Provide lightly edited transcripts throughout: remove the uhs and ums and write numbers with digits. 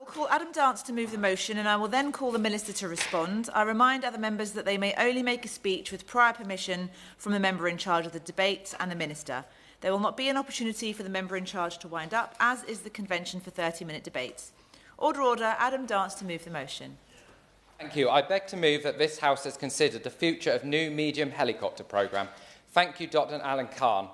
I'll call Adam Dance to move the motion, and I will then call the Minister to respond. I remind other members that they may only make a speech with prior permission from the member in charge of the debate and the Minister. There will not be an opportunity for the member in charge to wind up, as is the convention for 30-minute debates. Order, order. Adam Dance to move the motion. Thank you. I beg to move that this House has considered the future of new medium helicopter programme. Thank you, Dr. Alan Khan.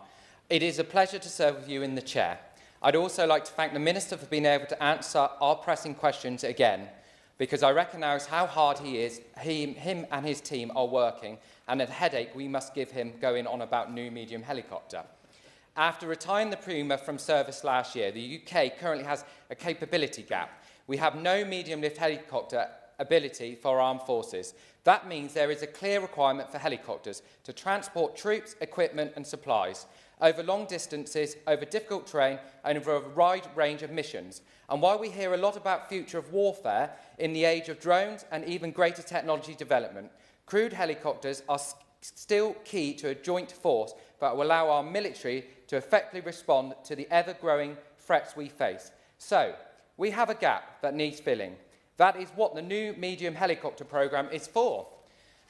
It is a pleasure to serve with you in the chair. I'd also like to thank the Minister for being able to answer our pressing questions again, because I recognise how hard him and his team are working, and a headache we must give him going on about new medium helicopter. After retiring the Puma from service last year, the UK currently has a capability gap. We have no medium-lift helicopter ability for our armed forces. That means there is a clear requirement for helicopters to transport troops, equipment and supplies over long distances, over difficult terrain and over a wide range of missions. And while we hear a lot about future of warfare in the age of drones and even greater technology development, crewed helicopters are still key to a joint force that will allow our military to effectively respond to the ever-growing threats we face. So, we have a gap that needs filling. That is what the new medium helicopter programme is for.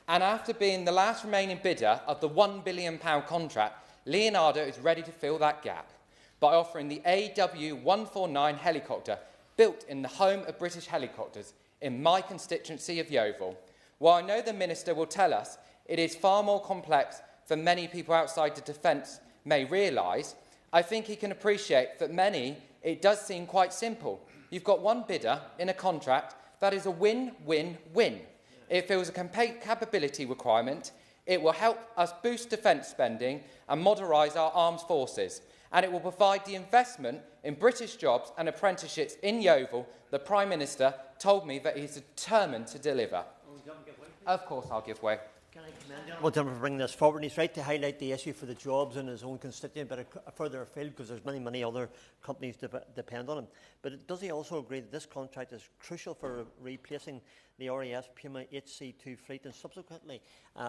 And after being the last remaining bidder of the £1 billion contract, Leonardo is ready to fill that gap by offering the AW149 helicopter, built in the home of British helicopters in my constituency of Yeovil. While I know the Minister will tell us it is far more complex than many people outside the defence may realise, I think he can appreciate that many it does seem quite simple. You've got one bidder in a contract that is a win-win-win. It fills a capability requirement, it will help us boost defence spending and modernise our armed forces, and it will provide the investment in British jobs and apprenticeships in Yeovil the Prime Minister told me that he's determined to deliver. Of course I'll give way. Can I commend the Honourable Gentleman for bringing this forward? He's right to highlight the issue for the jobs in his own constituent, but further afield, because there's many other companies depend on him. But does he also agree that this contract is crucial for replacing the RAF Puma HC2 fleet, and subsequently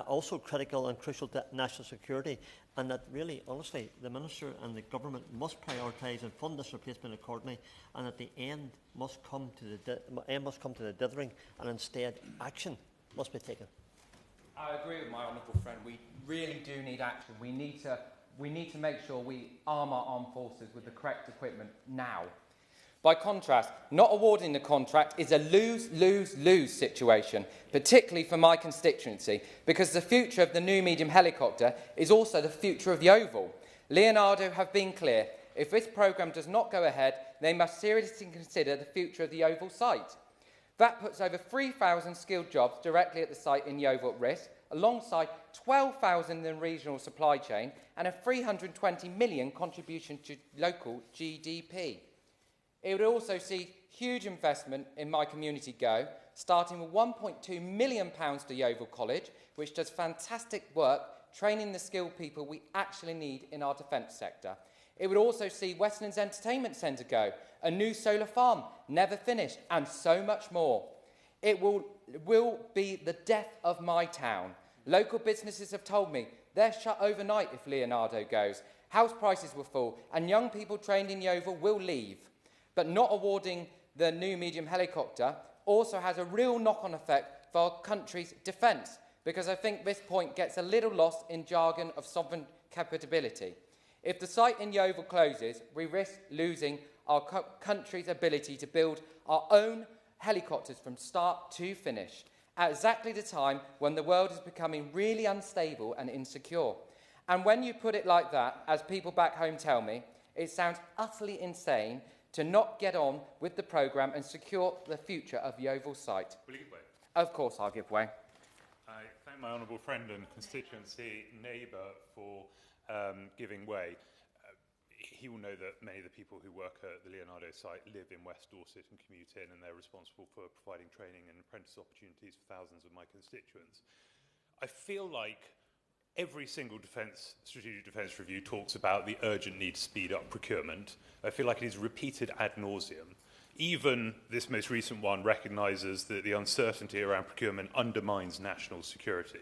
also critical and crucial to national security, and that really, honestly, the Minister and the Government must prioritise and fund this replacement accordingly, and at the end must come to the dithering, and instead action must be taken? I agree with my honourable friend. We really do need action. We need to make sure we arm our armed forces with the correct equipment now. By contrast, not awarding the contract is a lose-lose-lose situation, particularly for my constituency, because the future of the new medium helicopter is also the future of Yeovil. Leonardo have been clear. If this programme does not go ahead, they must seriously consider the future of the Yeovil site. That puts over 3,000 skilled jobs directly at the site in Yeovil at risk, alongside 12,000 in the regional supply chain and a 320 million contribution to local GDP. It would also see huge investment in my community go, starting with £1.2 million to Yeovil College, which does fantastic work training the skilled people we actually need in our defence sector. It would also see Westminster Entertainment Centre go, a new solar farm, never finished, and so much more. It will be the death of my town. Local businesses have told me they're shut overnight if Leonardo goes. House prices will fall, and young people trained in Yeovil will leave. But not awarding the new medium helicopter also has a real knock-on effect for our country's defence, because I think this point gets a little lost in jargon of sovereign capability. If the site in Yeovil closes, we risk losing our country's ability to build our own helicopters from start to finish, at exactly the time when the world is becoming really unstable and insecure. And when you put it like that, as people back home tell me, it sounds utterly insane to not get on with the programme and secure the future of Yeovil site. Will you give way? Of course I'll give way. I thank my honourable friend and constituency neighbour for giving way. He will know that many of the people who work at the Leonardo site live in West Dorset and commute in, and they're responsible for providing training and apprentice opportunities for thousands of my constituents. I feel like every single strategic defence review talks about the urgent need to speed up procurement. I feel like it is repeated ad nauseum. Even this most recent one recognises that the uncertainty around procurement undermines national security.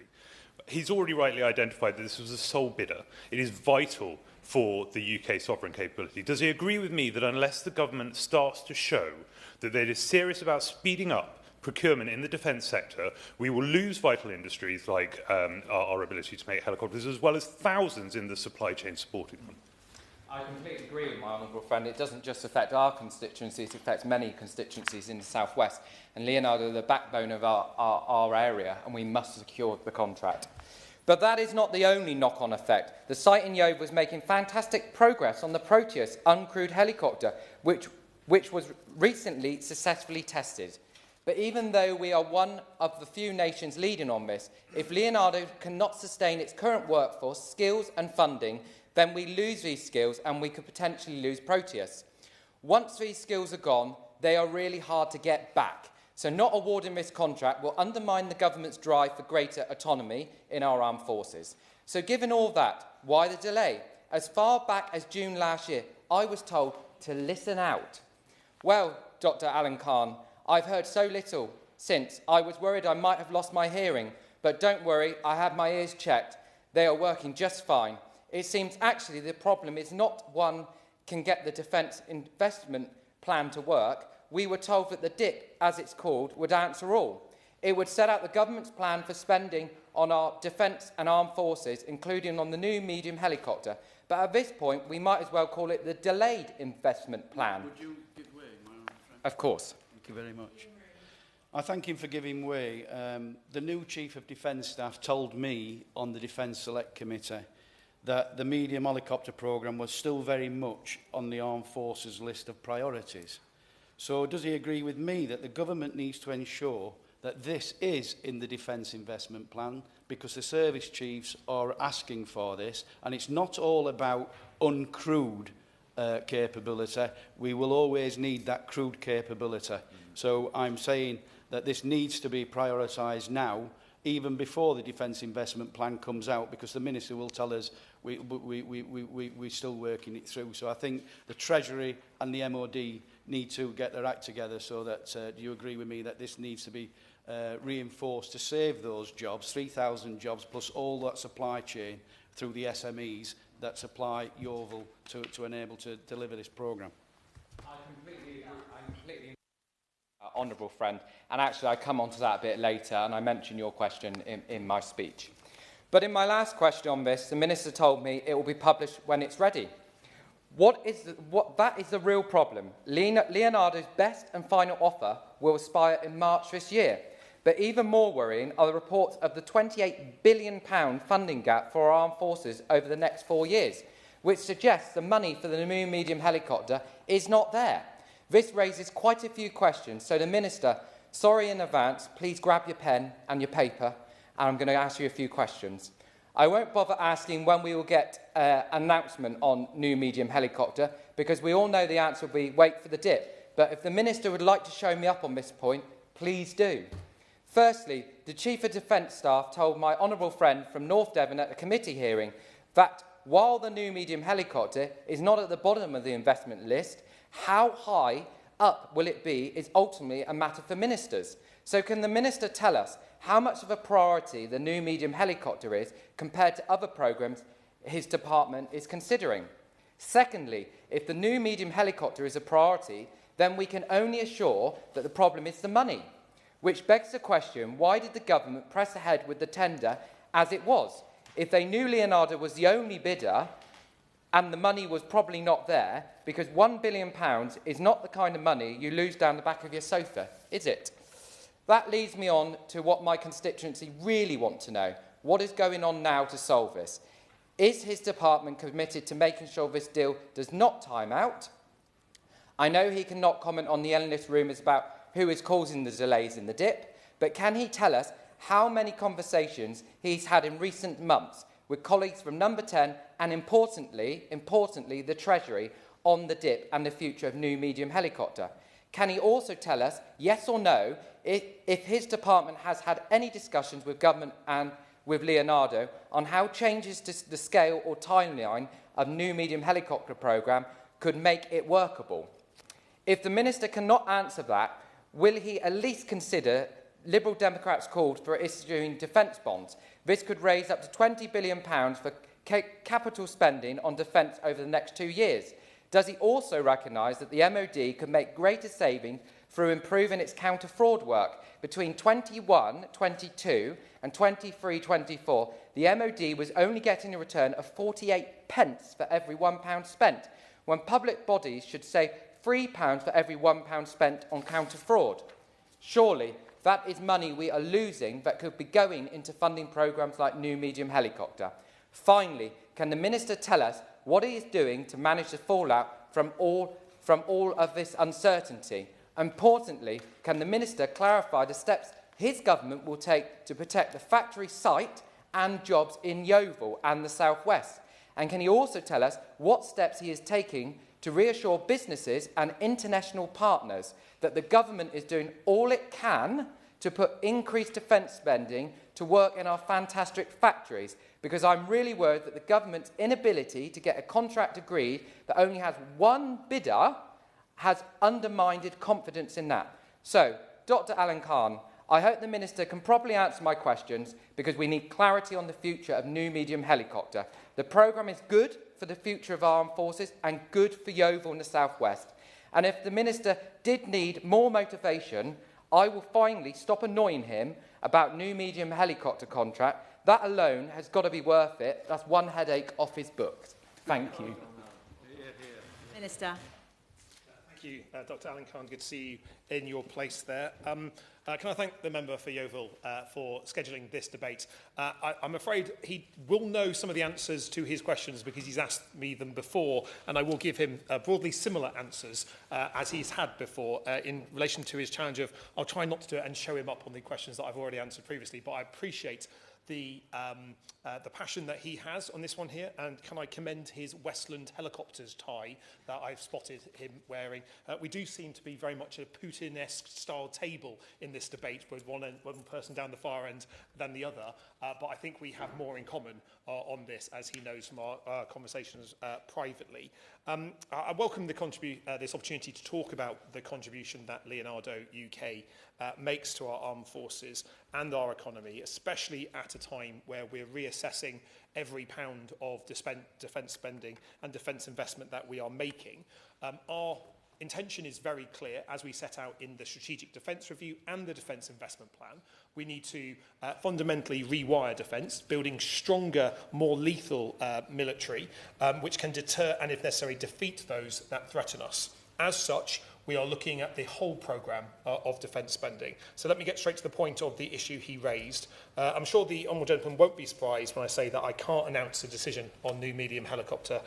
He's already rightly identified that this was a sole bidder. It is vital for the UK sovereign capability? Does he agree with me that unless the government starts to show that it is serious about speeding up procurement in the defence sector, we will lose vital industries like our ability to make helicopters, as well as thousands in the supply chain supporting them? I completely agree with my honourable friend. It doesn't just affect our constituencies, it affects many constituencies in the South West. And Leonardo are the backbone of our area, and we must secure the contract. But that is not the only knock-on effect. The site in Yeovil was making fantastic progress on the Proteus uncrewed helicopter, which was recently successfully tested. But even though we are one of the few nations leading on this, if Leonardo cannot sustain its current workforce, skills and funding, then we lose these skills and we could potentially lose Proteus. Once these skills are gone, they are really hard to get back. So not awarding this contract will undermine the government's drive for greater autonomy in our armed forces. So given all that, why the delay? As far back as June last year, I was told to listen out. Well, Dr. Alan Khan, I've heard so little since. I was worried I might have lost my hearing, but don't worry, I had my ears checked. They are working just fine. It seems actually the problem is not one can get the defence investment plan to work. We were told that the DIP, as it's called, would answer all. It would set out the government's plan for spending on our defence and armed forces, including on the new medium helicopter. But at this point, we might as well call it the delayed investment plan. Would you give way, my honourable friend? Of course. Thank you very much. I thank him for giving way. The new Chief of Defence Staff told me on the Defence Select Committee that the medium helicopter programme was still very much on the Armed Forces list of priorities. So does he agree with me that the government needs to ensure that this is in the Defence Investment Plan, because the service chiefs are asking for this, and it's not all about uncrewed capability. We will always need that crewed capability. So I'm saying that this needs to be prioritised now, even before the Defence Investment Plan comes out, because the Minister will tell us we're still working it through. So I think the Treasury and the MOD need to get their act together so that, do you agree with me, that this needs to be reinforced to save those jobs, 3,000 jobs, plus all that supply chain through the SMEs that supply Yeovil to enable to deliver this programme? I completely agree, honourable friend, and actually I come on to that a bit later, and I mention your question in my speech. But in my last question on this, the Minister told me it will be published when it's ready. That is the real problem. Leonardo's best and final offer will expire in March this year. But even more worrying are the reports of the £28 billion funding gap for our armed forces over the next 4 years, which suggests the money for the new medium helicopter is not there. This raises quite a few questions, so the Minister, sorry in advance, please grab your pen and your paper, and I'm going to ask you a few questions. I won't bother asking when we will get an announcement on new medium helicopter, because we all know the answer will be wait for the DIP. But if the Minister would like to show me up on this point, please do. Firstly, the Chief of Defence Staff told my honourable friend from North Devon at the committee hearing that while the new medium helicopter is not at the bottom of the investment list, how high up will it be is ultimately a matter for ministers. So can the Minister tell us how much of a priority the new medium helicopter is compared to other programmes his department is considering? Secondly, if the new medium helicopter is a priority, then we can only assure that the problem is the money. Which begs the question, why did the government press ahead with the tender as it was? If they knew Leonardo was the only bidder and the money was probably not there, because £1 billion is not the kind of money you lose down the back of your sofa, is it? That leads me on to what my constituency really want to know. What is going on now to solve this? Is his department committed to making sure this deal does not time out? I know he cannot comment on the endless rumours about who is causing the delays in the DIP, but can he tell us how many conversations he's had in recent months with colleagues from Number 10 and, importantly, the Treasury on the DIP and the future of new medium helicopter? Can he also tell us, yes or no, if his department has had any discussions with government and with Leonardo on how changes to the scale or timeline of new medium helicopter programme could make it workable? If the Minister cannot answer that, will he at least consider Liberal Democrats called for issuing defence bonds? This could raise up to £20 billion for capital spending on defence over the next 2 years? Does he also recognise that the MOD could make greater savings through improving its counter-fraud work? Between 21-22 and 23-24, the MOD was only getting a return of 48 pence for every £1 spent, when public bodies should save £3 for every £1 spent on counter-fraud. Surely that is money we are losing that could be going into funding programmes like New Medium Helicopter. Finally, can the Minister tell us what he is doing to manage the fallout from all of this uncertainty? Importantly, can the Minister clarify the steps his government will take to protect the factory site and jobs in Yeovil and the South West? And can he also tell us what steps he is taking to reassure businesses and international partners that the government is doing all it can to put increased defence spending to work in our fantastic factories? Because I'm really worried that the government's inability to get a contract agreed that only has one bidder has undermined confidence in that. So, Dr. Alan Khan, I hope the Minister can properly answer my questions, because we need clarity on the future of New Medium Helicopter. The programme is good for the future of our armed forces and good for Yeovil and the South West. And if the Minister did need more motivation, I will finally stop annoying him about New Medium Helicopter contract. That alone has got to be worth it. That's one headache off his books. Thank you. Minister. Thank you, Dr. Alan Khan. Good to see you in your place there. Can I thank the member for Yeovil for scheduling this debate? I'm afraid he will know some of the answers to his questions because he's asked me them before, and I will give him broadly similar answers as he's had before in relation to his challenge of I'll try not to do it and show him up on the questions that I've already answered previously, but I appreciate the passion that he has on this one here, and can I commend his Westland Helicopters tie that I've spotted him wearing. We do seem to be very much a Putin-esque style table in this debate, with one person down the far end than the other, but I think we have more in common on this, as he knows from our conversations privately. I welcome this opportunity to talk about the contribution that Leonardo UK makes to our armed forces and our economy, especially at a time where we're reassessing every pound of defence spending and defence investment that we are making. Our intention is very clear, as we set out in the Strategic Defence Review and the Defence Investment Plan. We need to fundamentally rewire defence, building stronger, more lethal military, which can deter and, if necessary, defeat those that threaten us. As such, we are looking at the whole programme of defence spending. So let me get straight to the point of the issue he raised. I'm sure the Honourable Gentleman won't be surprised when I say that I can't announce a decision on New Medium Helicopter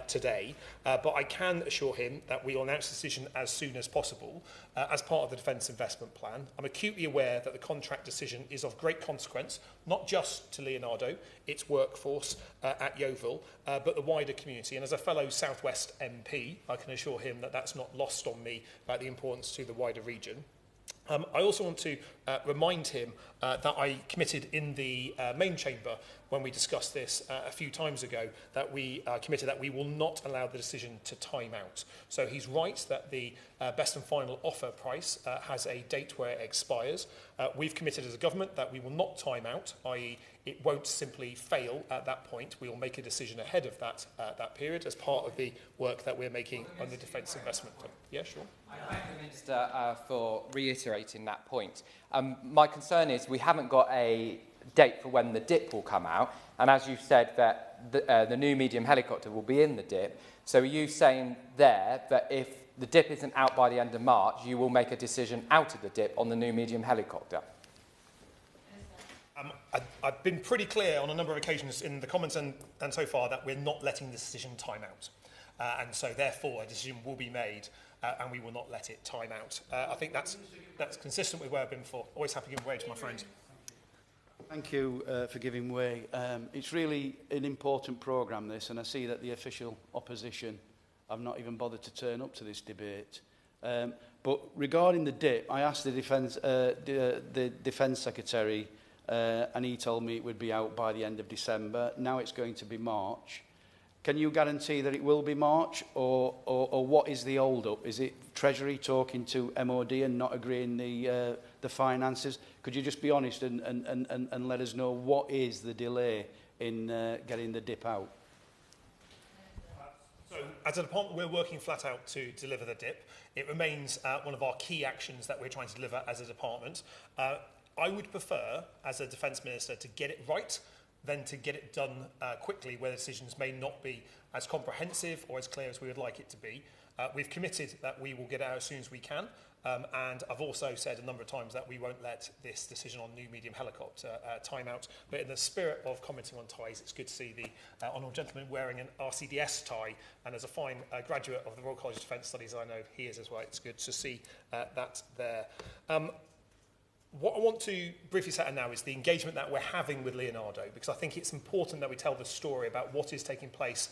today, but I can assure him that we will announce a decision as soon as possible as part of the Defence Investment Plan. I'm acutely aware that the contract decision is of great consequence, not just to Leonardo, its workforce at Yeovil, but the wider community. And as a fellow South West MP, I can assure him that that's not lost on me about the importance to the wider region. I also want to remind him that I committed in the main chamber when we discussed this a few times ago that we committed that we will not allow the decision to time out. So he's right that the best and final offer price has a date where it expires. We've committed as a government that we will not time out, i.e. it won't simply fail at that point. We will make a decision ahead of that period as part of the work that we're making on the defence investment plan. Yeah, sure. I thank the Minister for reiterating that point. My concern is we haven't got a date for when the DIP will come out, and as you've said that the New Medium Helicopter will be in the DIP, so are you saying there that if the DIP isn't out by the end of March, you will make a decision out of the DIP on the New Medium Helicopter? I've been pretty clear on a number of occasions in the comments and so far that we're not letting the decision time out. And so therefore a decision will be made and we will not let it time out. I think that's consistent with where I've been before. Always happy to give way to my friends. Thank you for giving way. It's really an important programme, this, and I see that the official opposition have not even bothered to turn up to this debate. But regarding the DIP, I asked the Defence Secretary and he told me it would be out by the end of December. Now it's going to be March. Can you guarantee that it will be March, or what is the hold-up? Is it Treasury talking to MOD and not agreeing the finances? Could you just be honest and let us know what is the delay in getting the DIP out? So, as a department, we're working flat out to deliver the DIP. It remains one of our key actions that we're trying to deliver as a department. I would prefer, as a Defence Minister, to get it right than to get it done quickly, where decisions may not be as comprehensive or as clear as we would like it to be. We've committed that we will get it out as soon as we can. And I've also said a number of times that we won't let this decision on new medium helicopter time out. But in the spirit of commenting on ties, it's good to see the honourable gentleman wearing an RCDS tie. And as a fine graduate of the Royal College of Defence Studies, I know he is as well. It's good to see that there. What I want to briefly set out now is the engagement that we're having with Leonardo, because I think it's important that we tell the story about what is taking place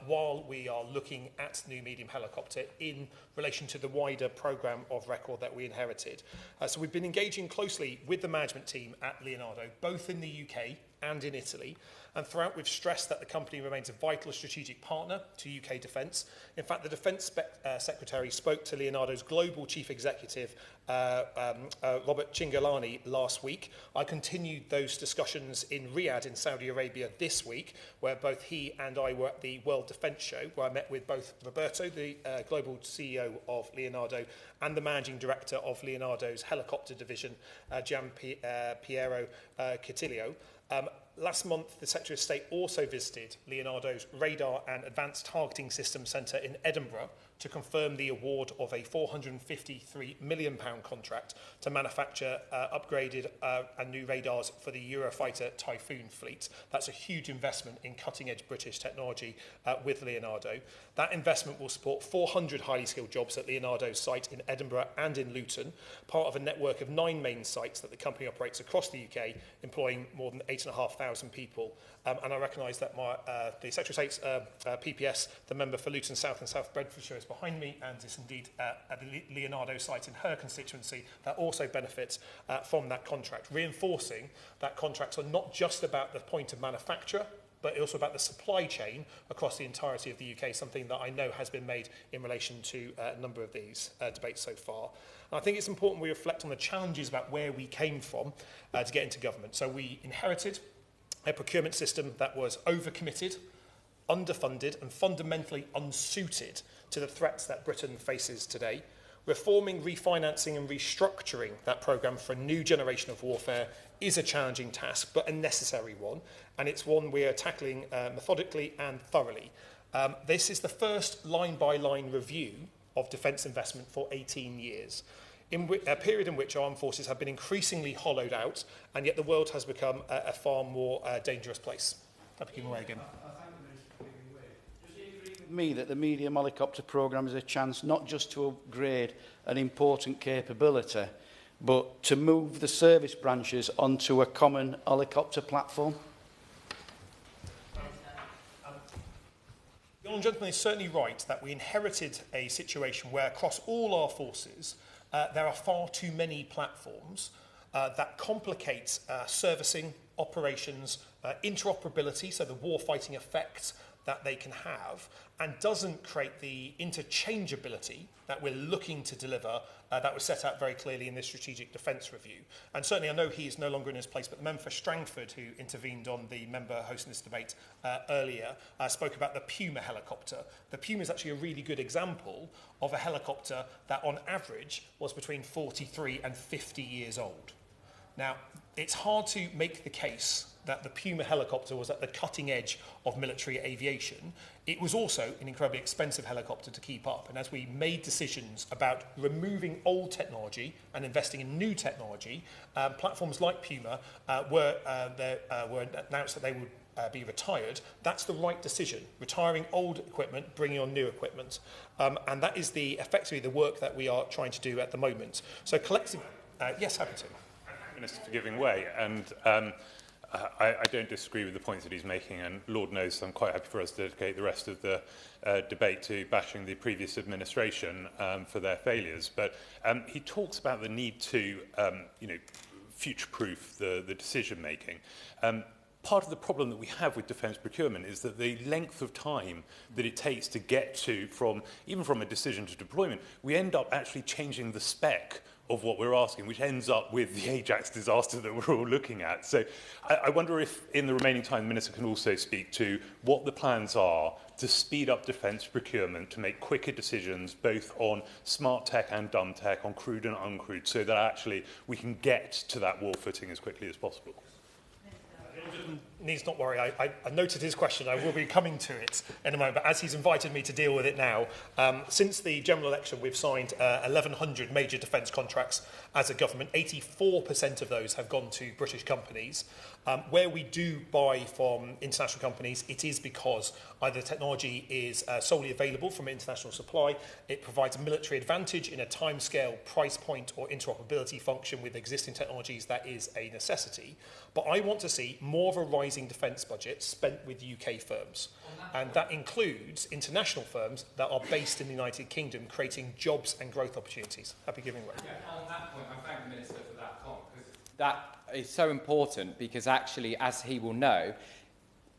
while we are looking at new medium helicopter in relation to the wider programme of record that we inherited. So we've been engaging closely with the management team at Leonardo, both in the UK and in Italy. And throughout, we've stressed that the company remains a vital strategic partner to UK defence. In fact, the Defence Secretary spoke to Leonardo's global chief executive, Robert Cingolani, last week. I continued those discussions in Riyadh in Saudi Arabia this week, where both he and I were at the World Defence Show, where I met with both Roberto, the global CEO of Leonardo, and the managing director of Leonardo's helicopter division, Gian Piero Catilio. Last month, the Secretary of State also visited Leonardo's Radar and Advanced Targeting System Centre in Edinburgh to confirm the award of a £453 million contract to manufacture upgraded and new radars for the Eurofighter Typhoon fleet. That's a huge investment in cutting-edge British technology with Leonardo. That investment will support 400 highly skilled jobs at Leonardo's site in Edinburgh and in Luton, part of a network of 9 main sites that the company operates across the UK, employing more than 8,500 people. And I recognise that the Secretary of State's PPS, the member for Luton South and South Bedfordshire, is behind me, and is indeed at the Leonardo site in her constituency that also benefits from that contract, reinforcing that contracts are not just about the point of manufacture, but also about the supply chain across the entirety of the UK, something that I know has been made in relation to a number of these debates so far. And I think it's important we reflect on the challenges about where we came from to get into government. So we inherited a procurement system that was overcommitted, underfunded, and fundamentally unsuited to the threats that Britain faces today. Reforming, refinancing and restructuring that programme for a new generation of warfare is a challenging task, but a necessary one, and it's one we are tackling methodically and thoroughly. This is the first line-by-line review of defence investment for 18 years, in a period in which armed forces have been increasingly hollowed out, and yet the world has become a far more dangerous place. I'll give away again. Me that the medium helicopter programme is a chance not just to upgrade an important capability, but to move the service branches onto a common helicopter platform? The Honourable Gentleman is certainly right that we inherited a situation where across all our forces there are far too many platforms that complicate servicing, operations, interoperability, so the war-fighting effect that they can have, and doesn't create the interchangeability that we're looking to deliver that was set out very clearly in this Strategic Defence Review. And certainly I know he is no longer in his place, but the member for Strangford, who intervened on the member hosting this debate earlier, spoke about the Puma helicopter. The Puma is actually a really good example of a helicopter that on average was between 43 and 50 years old. Now, it's hard to make the case that the Puma helicopter was at the cutting edge of military aviation. It was also an incredibly expensive helicopter to keep up. And as we made decisions about removing old technology and investing in new technology, platforms like Puma were announced that they would be retired. That's the right decision, retiring old equipment, bringing on new equipment. And that is effectively the work that we are trying to do at the moment. So collectively, yes, happy to. Minister for giving way, and I don't disagree with the points that he's making, and Lord knows I'm quite happy for us to dedicate the rest of the debate to bashing the previous administration for their failures. But he talks about the need to, future-proof the decision-making. Part of the problem that we have with defence procurement is that the length of time that it takes to get to, even from a decision to deployment, we end up actually changing the spec of what we're asking, which ends up with the Ajax disaster that we're all looking at. So I wonder if, in the remaining time, the Minister can also speak to what the plans are to speed up defence procurement, to make quicker decisions, both on smart tech and dumb tech, on crude and uncrewed, so that actually we can get to that war footing as quickly as possible. Needs not worry. I noted his question. I will be coming to it in a moment. But as he's invited me to deal with it now, since the general election, we've signed 1,100 major defence contracts as a government. 84% of those have gone to British companies. Where we do buy from international companies, it is because either the technology is solely available from international supply, it provides a military advantage in a timescale, price point or interoperability function with existing technologies that is a necessity. But I want to see more of a rising defence budget spent with UK firms. And that includes international firms that are based in the United Kingdom, creating jobs and growth opportunities. Happy giving way. Yeah, on that point, I thank the Minister for that comment, because that is so important, because actually, as he will know,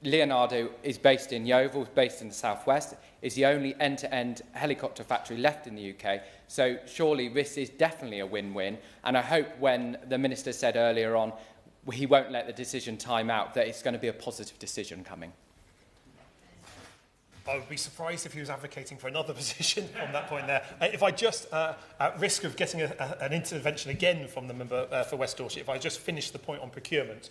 Leonardo is based in Yeovil, based in the southwest, is the only end-to-end helicopter factory left in the UK. So surely this is definitely a win-win. And I hope when the Minister said earlier on, he won't let the decision time out, that it's going to be a positive decision coming. I would be surprised if he was advocating for another position on that point there. If I just, at risk of getting an intervention again from the member for West Dorset, if I just finish the point on procurement,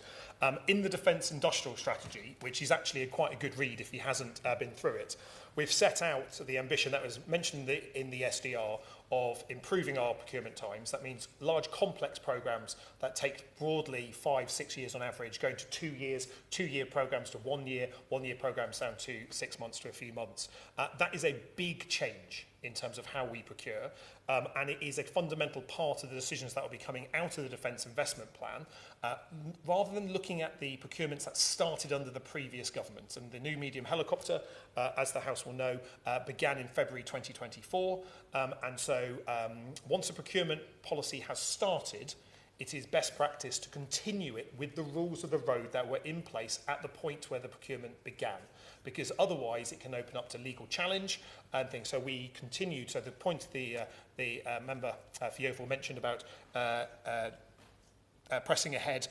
in the Defence Industrial Strategy, which is actually quite a good read if he hasn't been through it, we've set out the ambition that was mentioned in the SDR of improving our procurement times. That means large complex programmes that take broadly 5-6 years on average, going to 2 years, 2-year programmes to 1 year, 1-year programmes down to 6 months to a few months. That is a big change in terms of how we procure, and it is a fundamental part of the decisions that will be coming out of the Defence Investment Plan, rather than looking at the procurements that started under the previous government. And the new medium helicopter, as the House will know, began in February 2024, and so once a procurement policy has started, it is best practice to continue it with the rules of the road that were in place at the point where the procurement began, because otherwise it can open up to legal challenge and things. So we continued. So the point the member for Yeovil mentioned about pressing ahead,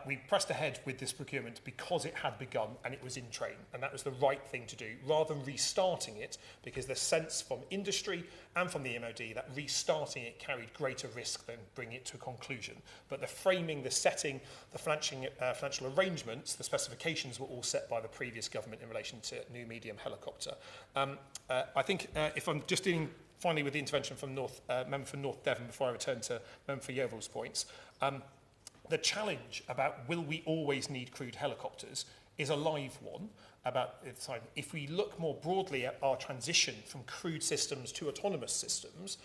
we pressed ahead with this procurement because it had begun and it was in train, and that was the right thing to do, rather than restarting it, because the sense from industry and from the MOD that restarting it carried greater risk than bringing it to a conclusion. But the framing, the setting, the financial arrangements, the specifications were all set by the previous government in relation to new medium helicopter. I think if I'm just dealing finally with the intervention from member for North Devon before I return to member for Yeovil's points, the challenge about will we always need crewed helicopters is a live one. About the time. If we look more broadly at our transition from crewed systems to autonomous systems,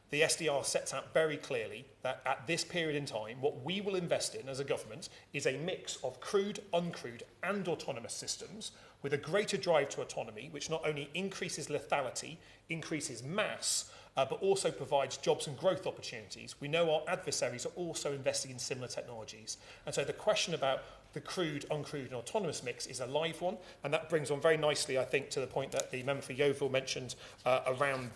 the SDR sets out very clearly that at this period in time, what we will invest in as a government is a mix of crewed, uncrewed and autonomous systems with a greater drive to autonomy, which not only increases lethality, increases mass, but also provides jobs and growth opportunities. We know our adversaries are also investing in similar technologies. And so the question about the crewed, uncrewed and autonomous mix is a live one, and that brings on very nicely, I think, to the point that the member for Yeovil mentioned around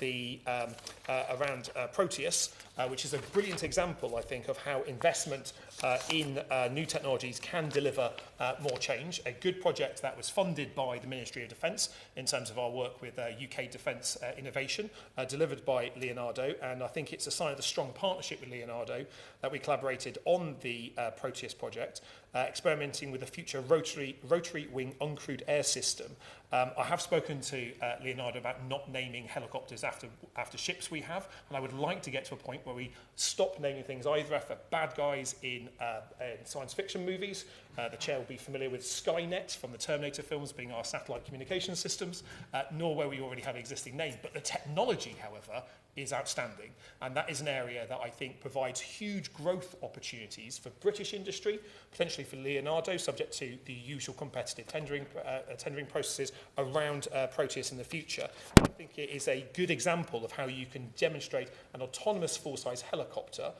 Proteus, which is a brilliant example, I think, of how investment in new technologies can deliver more change. A good project that was funded by the Ministry of Defence in terms of our work with UK Defence Innovation, delivered by Leonardo, and I think it's a sign of the strong partnership with Leonardo that we collaborated on the Proteus project, experimenting with a future rotary wing uncrewed air system. I have spoken to Leonardo about not naming helicopters after ships we have, and I would like to get to a point where we stop naming things either after bad guys in science fiction movies. The chair will be familiar with Skynet from the Terminator films being our satellite communication systems, nor where we already have an existing name. But the technology, however, is outstanding, and that is an area that I think provides huge growth opportunities for British industry, potentially for Leonardo, subject to the usual competitive tendering processes around Proteus in the future. I think it is a good example of how you can demonstrate an autonomous full-size helicopter,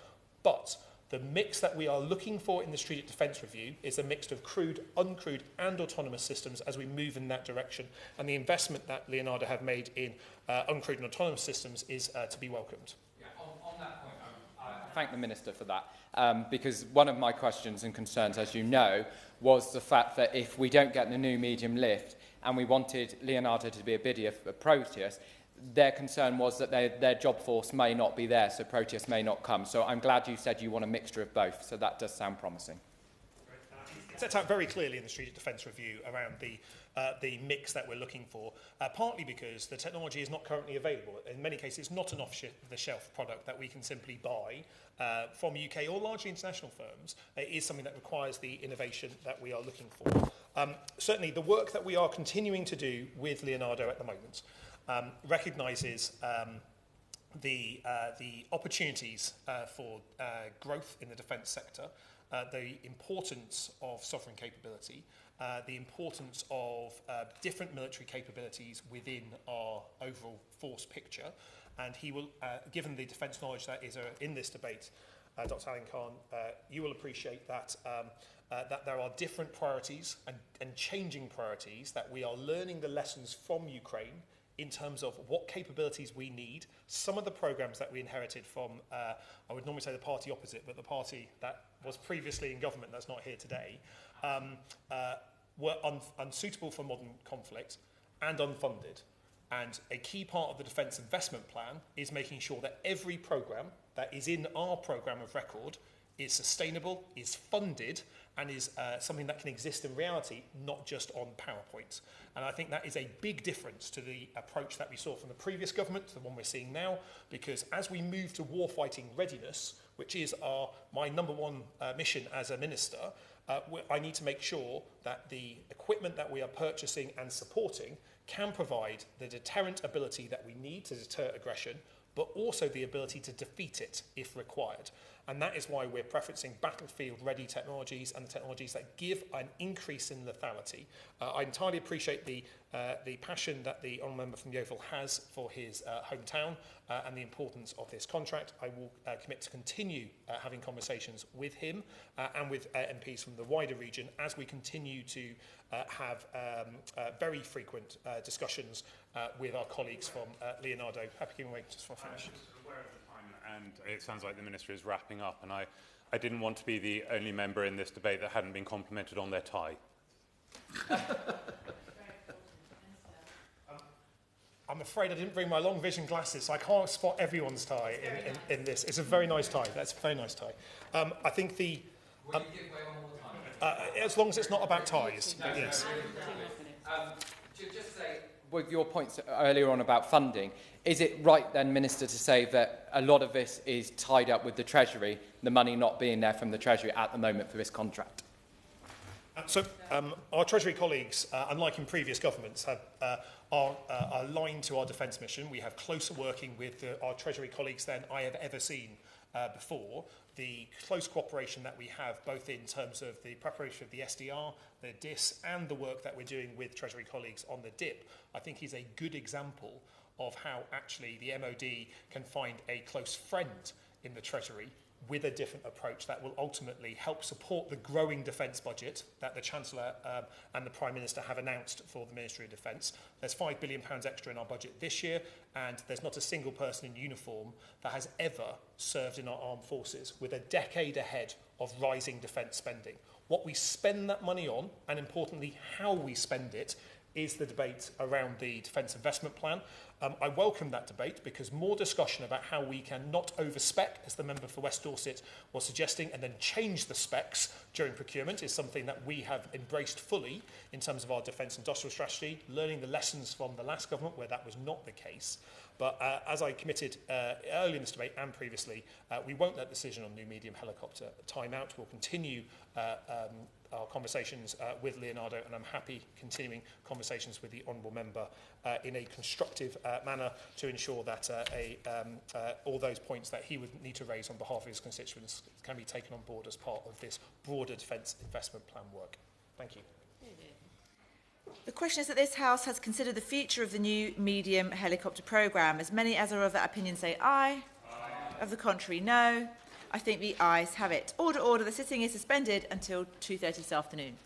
but the mix that we are looking for in the Strategic Defence Review is a mix of crewed, uncrewed and autonomous systems as we move in that direction. And the investment that Leonardo have made in uncrewed and autonomous systems is to be welcomed. Yeah, on that point, thank the Minister for that, because one of my questions and concerns, as you know, was the fact that if we don't get the new medium lift and we wanted Leonardo to be a bidder for Proteus, their concern was that their job force may not be there, so Proteus may not come. So I'm glad you said you want a mixture of both, so that does sound promising. It sets out very clearly in the Strategic Defence Review around the mix that we're looking for, partly because the technology is not currently available. In many cases, it's not an off-the-shelf product that we can simply buy from UK or largely international firms. It is something that requires the innovation that we are looking for. Certainly, the work that we are continuing to do with Leonardo at the moment recognises the opportunities for growth in the defence sector, the importance of sovereign capability, the importance of different military capabilities within our overall force picture. And he will, given the defence knowledge that is in this debate, Dr. Alan Khan, you will appreciate that that there are different priorities and changing priorities, that we are learning the lessons from Ukraine in terms of what capabilities we need. Some of the programmes that we inherited from, I would normally say the party opposite, but the party that was previously in government that's not here today, were unsuitable for modern conflict and unfunded. And a key part of the Defence Investment Plan is making sure that every programme that is in our programme of record is sustainable, is funded, and is something that can exist in reality, not just on PowerPoint. And I think that is a big difference to the approach that we saw from the previous government to the one we're seeing now, because as we move to warfighting readiness, which is my number one mission as a minister, I need to make sure that the equipment that we are purchasing and supporting can provide the deterrent ability that we need to deter aggression, but also the ability to defeat it if required. And that is why we're preferencing battlefield-ready technologies and the technologies that give an increase in lethality. I entirely appreciate the passion that the honourable member from Yeovil has for his hometown and the importance of this contract. I will commit to continue having conversations with him and with MPs from the wider region as we continue to have very frequent discussions with our colleagues from Leonardo. Happy to wait just for a finish. And it sounds like the Minister is wrapping up, and I didn't want to be the only member in this debate that hadn't been complimented on their tie. I'm afraid I didn't bring my long vision glasses, so I can't spot everyone's tie in this. It's a very nice tie. That's a very nice tie. I think the... Will you give way one more time? As long as it's not about ties, No, yes. Just say, with your points earlier on about funding, is it right then, Minister, to say that a lot of this is tied up with the Treasury, the money not being there from the Treasury at the moment for this contract? So our Treasury colleagues, unlike in previous governments, are aligned to our defence mission. We have closer working with our Treasury colleagues than I have ever seen before. The close cooperation that we have, both in terms of the preparation of the SDR, the DIS, and the work that we're doing with Treasury colleagues on the DIP, I think is a good example of how actually the MOD can find a close friend in the Treasury with a different approach that will ultimately help support the growing defence budget that the Chancellor and the Prime Minister have announced for the Ministry of Defence. There's £5 billion extra in our budget this year, and there's not a single person in uniform that has ever served in our armed forces, with a decade ahead of rising defence spending. What we spend that money on, and importantly how we spend it, is the debate around the Defence Investment Plan. I welcome that debate because more discussion about how we can not over-spec, as the member for West Dorset was suggesting, and then change the specs during procurement is something that we have embraced fully in terms of our defence industrial strategy, learning the lessons from the last government where that was not the case. But as I committed early in this debate and previously, we won't let the decision on new medium helicopter time out. We'll continue our conversations with Leonardo, and I'm happy continuing conversations with the honourable member in a constructive manner to ensure that all those points that he would need to raise on behalf of his constituents can be taken on board as part of this broader Defence Investment Plan work. Thank you. The question is that this House has considered the future of the new medium helicopter programme. As many as are of that opinion say aye. Aye. Of the contrary, no. I think the ayes have it. Order, order. The sitting is suspended until 2:30 this afternoon.